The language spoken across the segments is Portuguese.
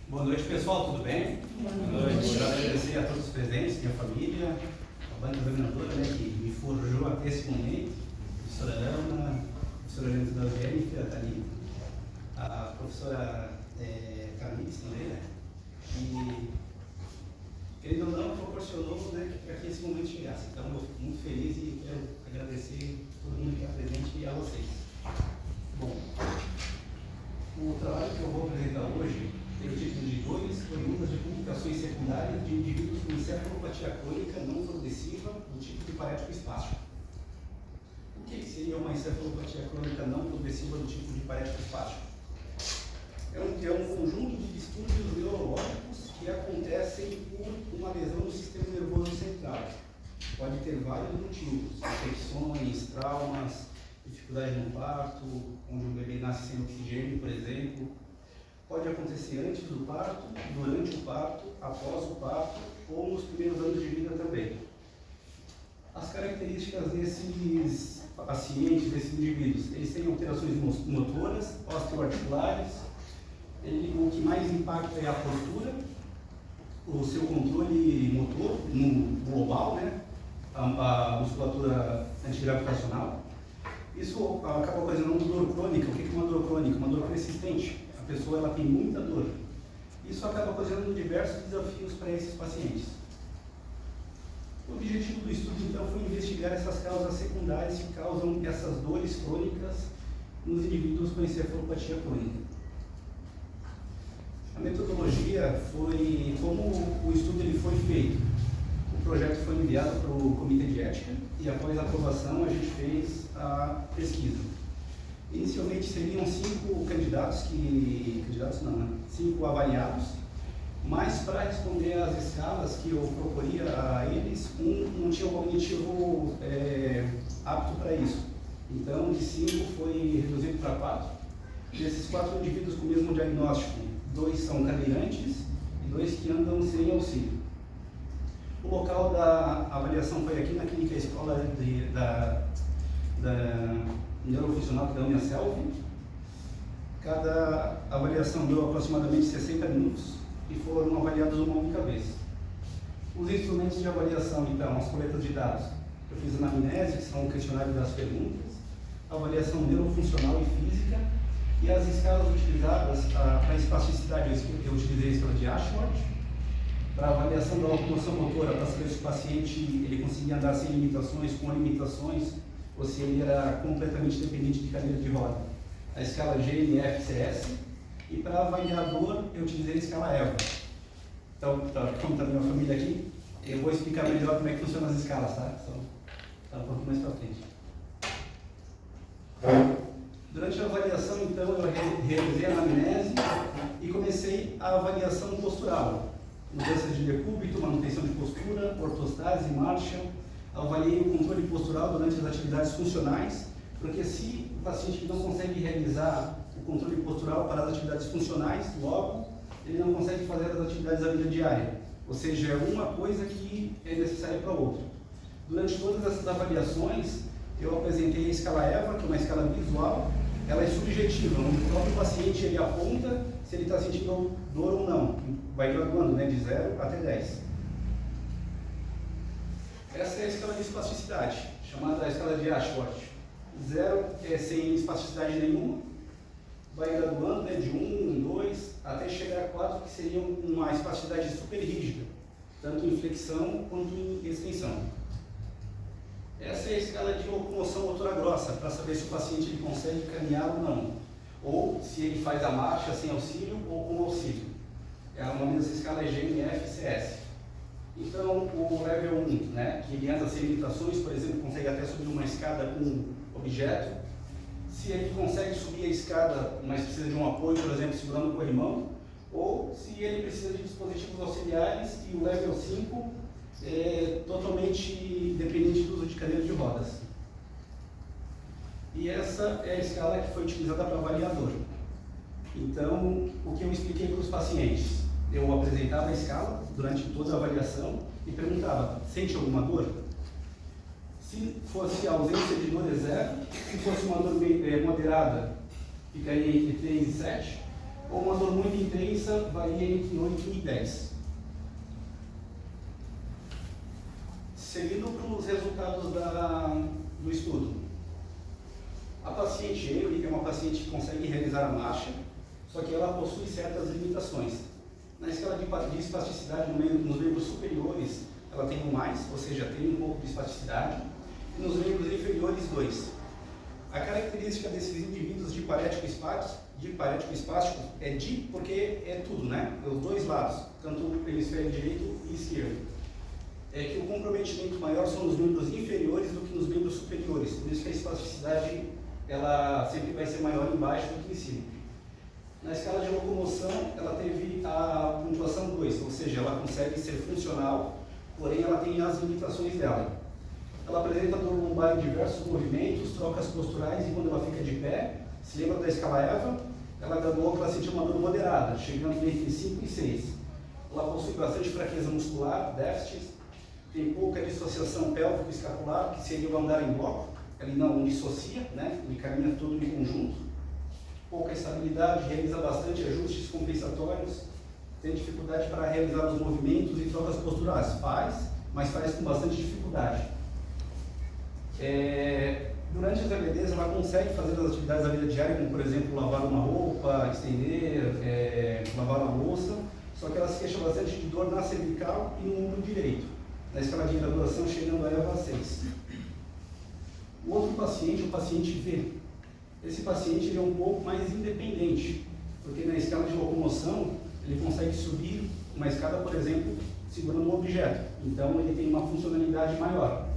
Boa noite, pessoal, tudo bem? Boa noite. Quero agradecer a todos os presentes, minha família, a banca examinadora, que me forjou até esse momento, a professora Ana, a professora Leandro Jennifer, a Thalita, a professora Camille também, E, querendo ou não, proporcionou para que esse momento chegasse. Então, eu fico muito feliz e quero agradecer a todo mundo que está presente e a vocês. Bom, o trabalho que eu vou apresentar hoje tem o título de Dores oriundas de comunicações secundárias de indivíduos com encefalopatia crônica não progressiva do tipo de parético espástico. O que seria uma encefalopatia crônica não progressiva do tipo de parético espástico? É um conjunto de distúrbios neurológicos que acontecem por uma lesão no sistema nervoso central. Pode ter vários motivos: infecções, traumas, dificuldade no parto, onde o bebê nasce sem oxigênio, por exemplo. Pode acontecer antes do parto, durante o parto, após o parto ou nos primeiros anos de vida também. As características desses pacientes, desses indivíduos, eles têm alterações motoras, osteoarticulares. O que mais impacta é a postura, o seu controle motor no global, a musculatura antigravitacional. Isso acaba ocasionando dor crônica. O que é uma dor crônica? Uma dor persistente. A pessoa ela tem muita dor. Isso acaba ocasionando diversos desafios para esses pacientes. O objetivo do estudo, então, foi investigar essas causas secundárias que causam essas dores crônicas nos indivíduos com encefalopatia crônica. A metodologia foi como o estudo ele foi feito. O projeto foi enviado para o Comitê de Ética e, após a aprovação, a gente fez a pesquisa. Inicialmente seriam 5 5 avaliados, mas para responder às escalas que eu proporia a eles, não tinha o cognitivo apto para isso. Então, de 5 foi reduzido para 4. Desses 4 indivíduos com o mesmo diagnóstico, 2 são cadeirantes e 2 que andam sem auxílio. O local da avaliação foi aqui na Clínica Escola da Neurofuncional da Uniaselv. Cada avaliação deu aproximadamente 60 minutos e foram avaliados uma única vez. Os instrumentos de avaliação, então, as coletas de dados. Eu fiz anamnese, que são o questionário das perguntas, avaliação neurofuncional e física, e as escalas utilizadas para espasticidade, eu utilizei a escala de Ashworth. Para avaliação da locomoção motora, para saber se o paciente ele conseguia andar sem limitações, com limitações, ou se ele era completamente dependente de cadeira de roda, a escala GNF-CS. E para avaliador, eu utilizei a escala EVA. Então, como está a minha família aqui, eu vou explicar melhor como é que funcionam as escalas, tá? Então, um pouco mais para frente. Durante a avaliação, então, eu realizei a anamnese e comecei a avaliação postural. Mudanças de decúbito, manutenção de postura, ortostase, marcha. Avaliei o controle postural durante as atividades funcionais, porque se o paciente não consegue realizar o controle postural para as atividades funcionais, logo, ele não consegue fazer as atividades da vida diária. Ou seja, é uma coisa que é necessária para a outra. Durante todas essas avaliações, eu apresentei a escala EVA, que é uma escala visual. Ela é subjetiva, onde o próprio paciente ele aponta se ele está sentindo dor ou não. Vai graduando, de 0 até 10. Essa é a escala de espasticidade, chamada a escala de Ashworth. 0 é sem espasticidade nenhuma, vai graduando de 1, 2, até chegar a 4, que seria uma espasticidade super rígida, tanto em flexão quanto em extensão. Essa é a escala de locomoção motora grossa, para saber se o paciente ele consegue caminhar ou não, ou se ele faz a marcha sem auxílio ou com auxílio. O nome dessa escala é GNF-CS. Então, o level 1, que ele anda sem limitações, por exemplo, consegue até subir uma escada com objeto. Se ele consegue subir a escada, mas precisa de um apoio, por exemplo, segurando o corrimão, ou se ele precisa de dispositivos auxiliares, e o level 5 é totalmente dependente do uso de cadeira de rodas. E essa é a escala que foi utilizada para avaliador. Então, o que eu expliquei para os pacientes? Eu apresentava a escala durante toda a avaliação e perguntava: sente alguma dor? Se fosse ausência de dor é 0, se fosse uma dor moderada, ficaria entre 3 e 7, ou uma dor muito intensa varia entre 8 e 10. Seguindo para os resultados do estudo. A paciente Emily é uma paciente que consegue realizar a marcha, só que ela possui certas limitações. Na escala de espasticidade nos membros superiores, ela tem um mais, ou seja, tem um pouco de espasticidade, e nos membros inferiores, 2. A característica desses indivíduos de parético espástico é di porque é tudo, né? É os dois lados, tanto o hemisfério direito e esquerdo. É que o comprometimento maior são nos membros inferiores do que nos membros superiores, por isso que a espasticidade ela sempre vai ser maior embaixo do que em cima. Na escala de locomoção, ela teve a pontuação 2, ou seja, ela consegue ser funcional, porém ela tem as limitações dela. Ela apresenta dor lombar em diversos movimentos, trocas posturais e quando ela fica de pé, se lembra da escala EVA, ela graduou que ela sentiu uma dor moderada, chegando entre 5 e 6. Ela possui bastante fraqueza muscular, déficits, tem pouca dissociação pélvico-escapular, que seria o andar em bloco, ele não dissocia, né? Ele caminha todo em conjunto. Pouca estabilidade, realiza bastante ajustes compensatórios, tem dificuldade para realizar os movimentos e trocas posturais. Faz, mas faz com bastante dificuldade. Durante a gravidez, ela consegue fazer as atividades da vida diária, como por exemplo, lavar uma roupa, estender, lavar uma louça, só que ela se queixa bastante de dor na cervical e no ombro direito, na escala de graduação chegando a EVA 6. O outro paciente, o paciente V. Esse paciente ele é um pouco mais independente, porque na escala de locomoção ele consegue subir uma escada, por exemplo, segurando um objeto. Então ele tem uma funcionalidade maior.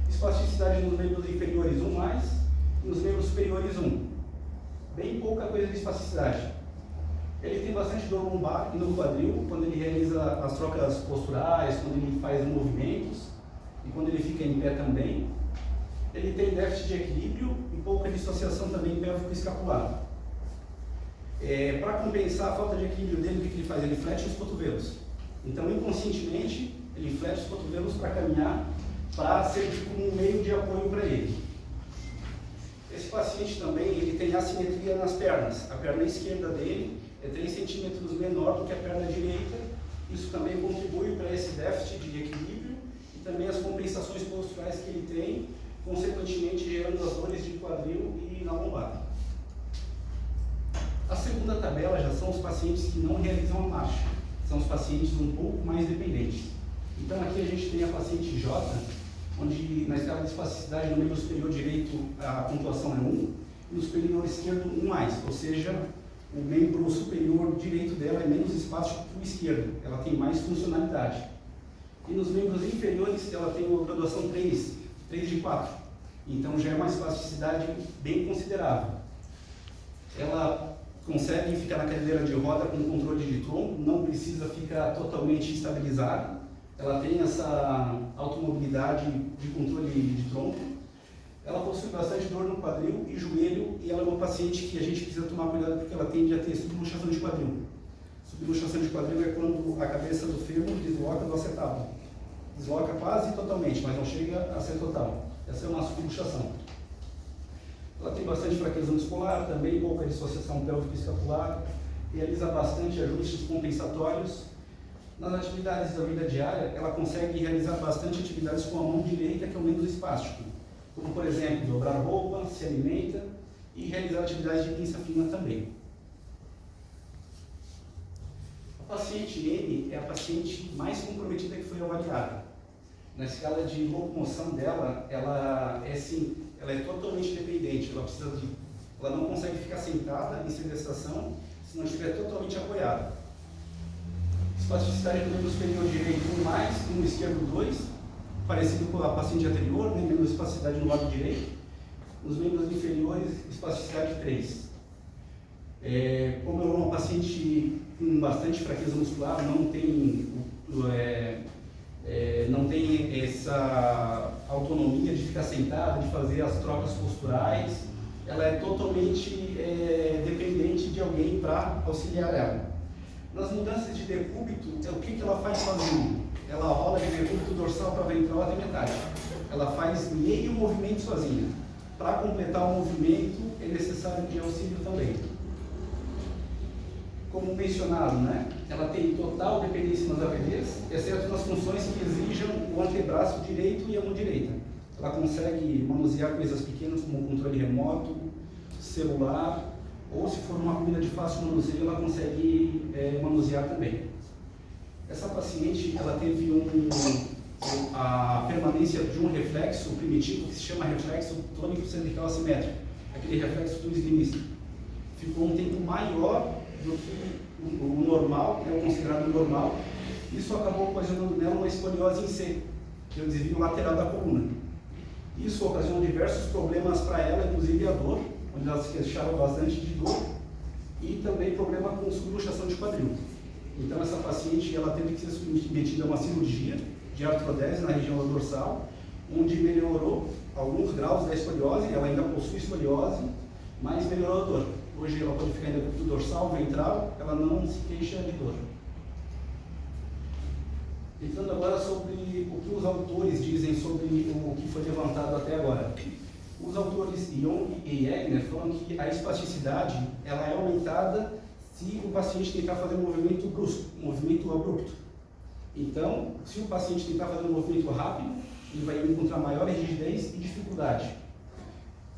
Espasticidade nos membros inferiores 1+, e nos membros superiores 1. Bem pouca coisa de espasticidade. Ele tem bastante dor lombar e no quadril, quando ele realiza as trocas posturais, quando ele faz movimentos e quando ele fica em pé também. Ele tem déficit de equilíbrio e pouca dissociação também pélvico-escapular. Para compensar a falta de equilíbrio dele, o que ele faz? Ele flete os cotovelos. Então, inconscientemente, ele flete os cotovelos para caminhar, para servir como um meio de apoio para ele. Esse paciente também ele tem assimetria nas pernas. A perna esquerda dele é 3 centímetros menor do que a perna direita. Isso também contribui para esse déficit de equilíbrio e também as compensações posturais que ele tem, consequentemente gerando as dores de quadril e na lombar. A segunda tabela já são os pacientes que não realizam a marcha. São os pacientes um pouco mais dependentes. Então aqui a gente tem a paciente J, onde na escala de espasticidade no membro superior direito a pontuação é 1, e no superior esquerdo 1+, ou seja, o membro superior direito dela é menos espástico que o esquerdo, ela tem mais funcionalidade. E nos membros inferiores ela tem uma graduação 3 de 4, então já é uma espasticidade bem considerável. Ela consegue ficar na cadeira de roda com controle de tronco, não precisa ficar totalmente estabilizada. Ela tem essa automobilidade de controle de tronco. Ela possui bastante dor no quadril e joelho e ela é uma paciente que a gente precisa tomar cuidado porque ela tende a ter subluxação de quadril. Subluxação de quadril é quando a cabeça do fêmur desloca do acetábulo. Desloca quase totalmente, mas não chega a ser total. Essa é uma subluxação. Ela tem bastante fraqueza muscular, também pouca dissociação pélvico-escapular, realiza bastante ajustes compensatórios. Nas atividades da vida diária, ela consegue realizar bastante atividades com a mão direita, que é o menos espástico, como, por exemplo, dobrar roupa, se alimenta e realizar atividades de pinça fina também. A paciente N é a paciente mais comprometida que foi avaliada. Na escala de locomoção dela, ela é totalmente dependente, ela não consegue ficar sentada em sedestação se não estiver totalmente apoiada. Espasticidade do membro superior direito 1+, no esquerdo 2, parecido com a paciente anterior, né? Menos espasticidade no lado direito. Nos membros inferiores, espasticidade 3. Como ela é uma paciente com bastante fraqueza muscular, não tem essa autonomia de ficar sentada, de fazer as trocas posturais, ela é totalmente dependente de alguém para auxiliar ela. Nas mudanças de decúbito, o que ela faz sozinha? Ela rola de decúbito dorsal para ventral até metade. Ela faz meio movimento sozinha. Para completar o movimento, é necessário de auxílio também. como mencionado, né, ela tem total dependência nas AVDs, exceto nas funções que exijam o antebraço direito e a mão direita. Ela consegue manusear coisas pequenas como controle remoto, celular, ou se for uma comida de fácil manuseio, ela consegue manusear também. Essa paciente, ela teve a permanência de um reflexo primitivo que se chama reflexo tônico cervical assimétrico, aquele reflexo do esgrimista. Ficou um tempo maior do que o normal, o considerado normal. Isso acabou ocasionando nela uma escoliose em C, que é o desvio lateral da coluna. Isso ocasionou diversos problemas para ela, inclusive a dor, onde ela se queixava bastante de dor, e também problema com subluxação de quadril. Então essa paciente ela teve que ser submetida a uma cirurgia de artrodese na região da dorsal, onde melhorou alguns graus da escoliose. Ela ainda possui escoliose, mas melhorou a dor. Hoje ela pode ficar ainda com dorsal, ventral, ela não se queixa de dor. Entrando agora sobre o que os autores dizem sobre o que foi levantado até agora. Os autores Young e Egner falam que a espasticidade ela é aumentada se o paciente tentar fazer um movimento brusco, um movimento abrupto. Então, se o paciente tentar fazer um movimento rápido, ele vai encontrar maior rigidez e dificuldade.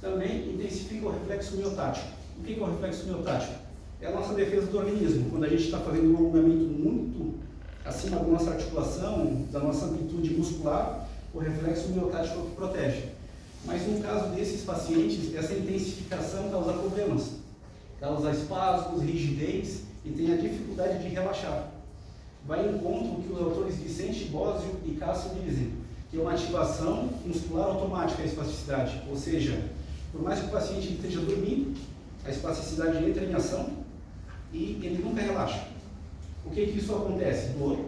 Também intensifica o reflexo miotático. O que é o reflexo miotático? É a nossa defesa do organismo. Quando a gente está fazendo um alongamento muito acima da nossa articulação, da nossa amplitude muscular, o reflexo miotático é o que protege. Mas no caso desses pacientes, essa intensificação causa problemas. Causa espasmos, rigidez e tem a dificuldade de relaxar. Vai em conta o que os autores Vicente, Bósio e Cássio dizem, que é uma ativação muscular automática a espasticidade. Ou seja, por mais que o paciente esteja dormindo, a espasticidade entra em ação e ele nunca relaxa. O que isso acontece? Dor,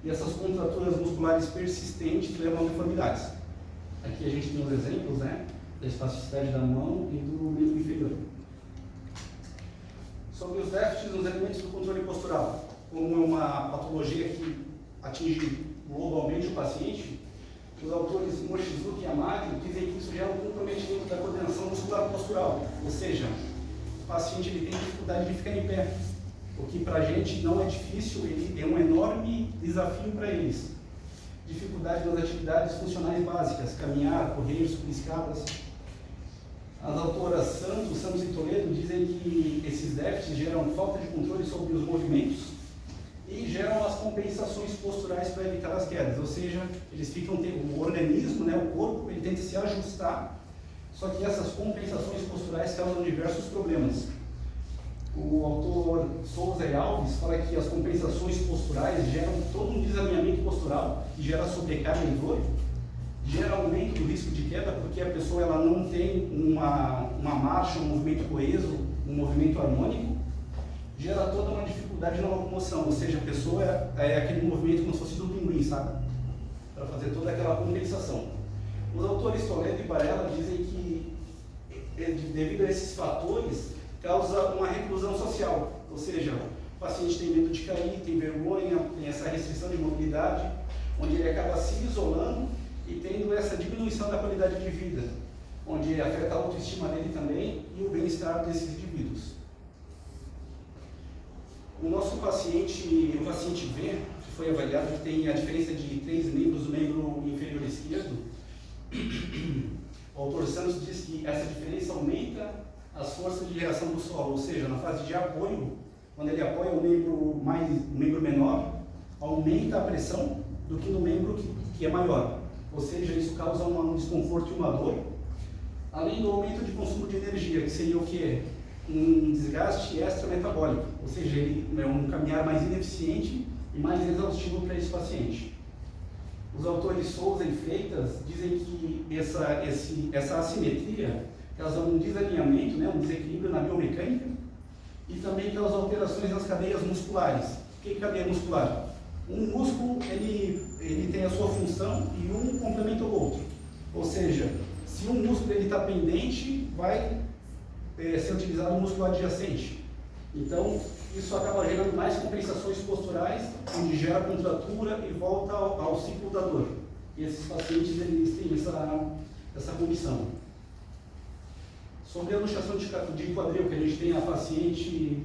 e essas contraturas musculares persistentes levam a deformidades. Aqui a gente tem os exemplos, né, da espasticidade da mão e do membro inferior. Sobre os déficits nos elementos do controle postural, como é uma patologia que atinge globalmente o paciente, os autores Mochizuki e Amado dizem que isso gera um comprometimento da coordenação muscular postural, ou seja, o paciente ele tem dificuldade de ficar em pé, o que para a gente não é difícil, ele é um enorme desafio para eles. Dificuldade nas atividades funcionais básicas, caminhar, correr, subir escadas. As autoras Santos e Toledo dizem que esses déficits geram falta de controle sobre os movimentos e geram as compensações posturais para evitar as quedas, ou seja, eles ficam, o organismo, né, o corpo, ele tenta se ajustar, só que essas compensações posturais causam diversos problemas. O autor Souza e Alves fala que as compensações posturais geram todo um desalinhamento postural, que gera sobrecarga e dor, gera aumento do risco de queda, porque a pessoa ela não tem uma marcha, um movimento coeso, um movimento harmônico, gera toda uma dificuldade na locomoção, ou seja, a pessoa é aquele movimento como se fosse do pinguim, sabe? Para fazer toda aquela compensação. Os autores Toledo e Varela dizem que, devido a esses fatores, causa uma reclusão social, ou seja, o paciente tem medo de cair, tem vergonha, tem essa restrição de mobilidade, onde ele acaba se isolando e tendo essa diminuição da qualidade de vida, onde afeta a autoestima dele também e o bem-estar desses indivíduos. O nosso paciente, o paciente B, que foi avaliado, que tem a diferença de 3 membros do membro inferior esquerdo, o autor Santos diz que essa diferença aumenta as forças de reação do solo, ou seja, na fase de apoio, quando ele apoia o membro menor, aumenta a pressão do que no membro que é maior. Ou seja, isso causa um desconforto e uma dor, além do aumento de consumo de energia, que seria o quê? Um desgaste extrametabólico, ou seja, ele é um caminhar mais ineficiente e mais exaustivo para esse paciente. Os autores Souza e Freitas dizem que essa assimetria causa um desalinhamento, né, um desequilíbrio na biomecânica e também causa alterações nas cadeias musculares. O que é cadeia muscular? Um músculo ele tem a sua função e um complementa o outro. Ou seja, se um músculo está pendente, vai ser utilizado o músculo adjacente. Então, isso acaba gerando mais compensações posturais, onde gera contratura e volta ao ciclo da dor. E esses pacientes eles têm essa condição. Sobre a luxação de quadril, que a gente tem a paciente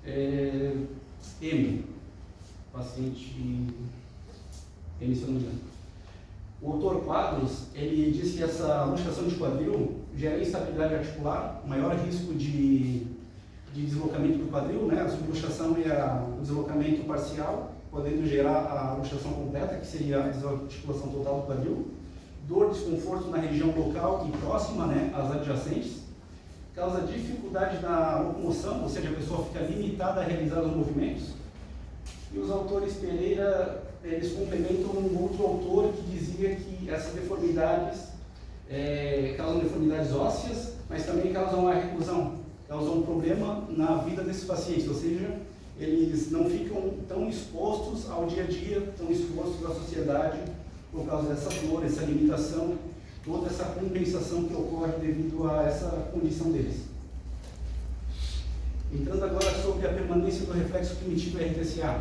M, paciente M, se eu não me engano. O autor Quadros, ele diz que essa luxação de quadril gera instabilidade articular, maior risco de deslocamento do quadril, né? A subluxação e o deslocamento parcial, podendo gerar a luxação completa, que seria a desarticulação total do quadril, dor, desconforto na região local e próxima, né, às adjacentes, causa dificuldade na locomoção, ou seja, a pessoa fica limitada a realizar os movimentos. E os autores Pereira, eles complementam um outro autor que dizia que essas deformidades causam deformidades ósseas, mas também causam a reclusão, causam um problema na vida desses pacientes, ou seja, eles não ficam tão expostos ao dia a dia, tão expostos à sociedade por causa dessa dor, essa limitação, toda essa compensação que ocorre devido a essa condição deles. Entrando agora sobre a permanência do reflexo primitivo RTCA.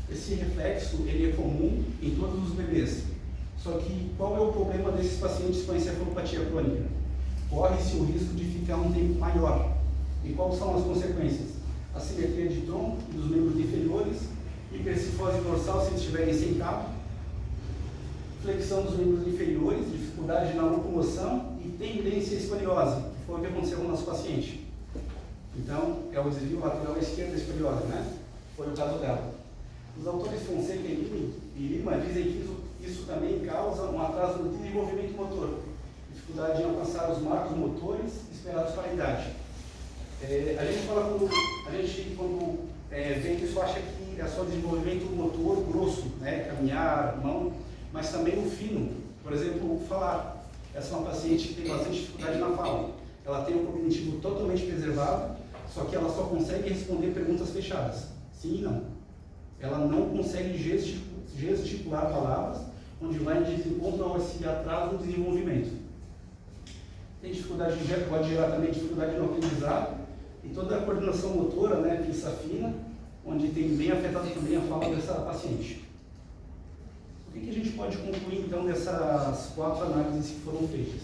Esse reflexo ele é comum em todos os bebês, só que qual é o problema desses pacientes com encefalopatia crônica? Corre-se o risco de ficar um tempo maior. E quais são as consequências? Assimetria de tronco dos membros inferiores, hipercifose dorsal se eles estiverem sem cabo, flexão dos membros inferiores, dificuldade na locomoção e tendência à escoliose, que foi o que aconteceu com o nosso paciente. Então, é o desvio lateral esquerdo da escoliose, né? Foi o caso dela. Os autores Fonseca e Lima dizem que isso também causa um atraso no desenvolvimento motor, dificuldade em alcançar os marcos motores esperados para a idade. A gente quando vê isso, acha que é só desenvolvimento motor grosso, né? Caminhar, mão, mas também o fino, por exemplo, falar. Essa é uma paciente que tem bastante dificuldade na fala. Ela tem um cognitivo totalmente preservado, só que ela só consegue responder perguntas fechadas, sim e não. Ela não consegue gesticular palavras, onde vai em desencontro ou se atrasa no desenvolvimento. Tem dificuldade, pode gerar também dificuldade no aprendizado e toda a coordenação motora, né, pista fina, onde tem bem afetada também a fala dessa paciente. O que a gente pode concluir então dessas 4 análises que foram feitas?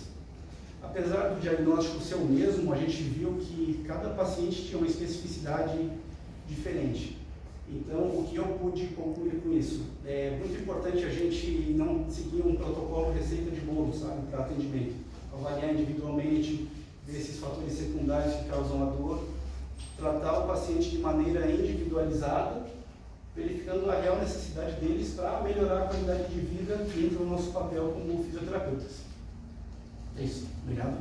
Apesar do diagnóstico ser o mesmo, a gente viu que cada paciente tinha uma especificidade diferente. Então, o que eu pude concluir com isso? É muito importante a gente não seguir um protocolo receita de bolo, sabe, para atendimento. Avaliar individualmente, ver esses fatores secundários que causam a dor, tratar o paciente de maneira individualizada, verificando a real necessidade deles para melhorar a qualidade de vida dentro do nosso papel como fisioterapeutas. É isso. Obrigado.